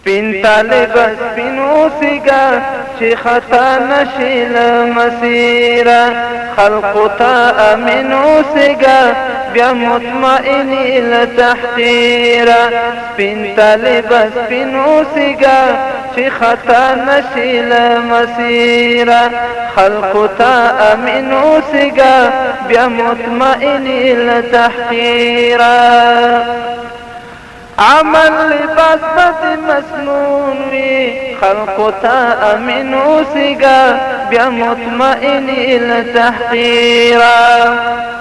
سپین طالب سپین اوسیگا چې خطا نشي له مسیره خلقو ته امین اوسیگا بیا مطمئنی له تحقیره سپین طالب سپین اوسیگا چې خطا نشي له مسیره خلقو ته امین اوسیگا بیا مطمئنی له تحقیره عمل لباس بد مسنون وی خلقو تا امین اوسیگا بیا مطمئنی لتحقیرا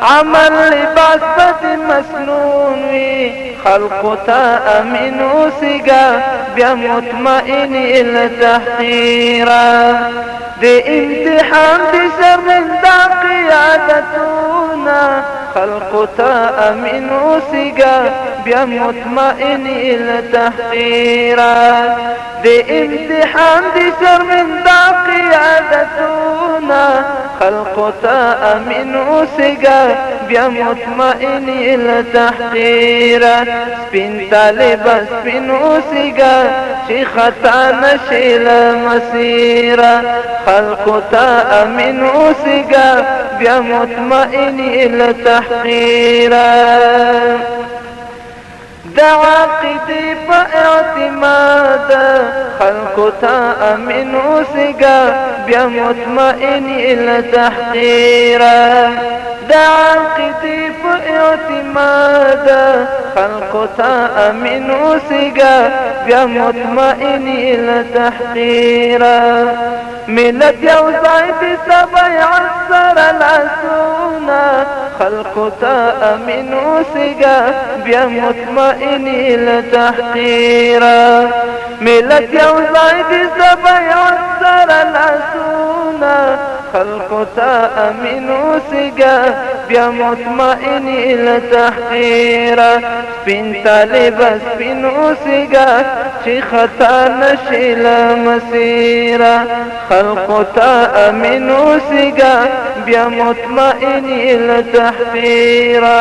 عمل لباس بد مسنون وی خلقو تا امین اوسیگا بیا مطمئنی لتحقیرا دی امتحان دی شرمنده قیادتونا خلقو تا امین اوسیگا بیا مطمئنی لتحقیرا دی امتحان دی شرمنده قیادتونا خلقو تا امین اوسیگا بیا مطمئنی لتحقیرا سپین طالب سپین اوسیگا چې خطا نشي له مسیره خلقو تا امین اوسیگا بیا مطمئنی لتحقیرا دا عقیدی پا اعتماد خلقو تا امین اوسیگا بیا مطمئنی لتحقیرا دا عقیدی پا اعتماد خلقو تا امین اوسیگا بیا مطمئنی لتحقیرا ملت یو ځای د سبع عصر لاسونا خلقو ته امین اوسیگا بیا مطمئنی لتحقیرا ملت یو ځای د سبع عصر لاسونا خلقو ته امین اوسیگا بیا مطمئنی لتحقیرا سپین طالب سپین اوسیگا چې خطا نشي له مسیره خلقو تا امین اوسیگا بیا مطمئنی لتحقیرا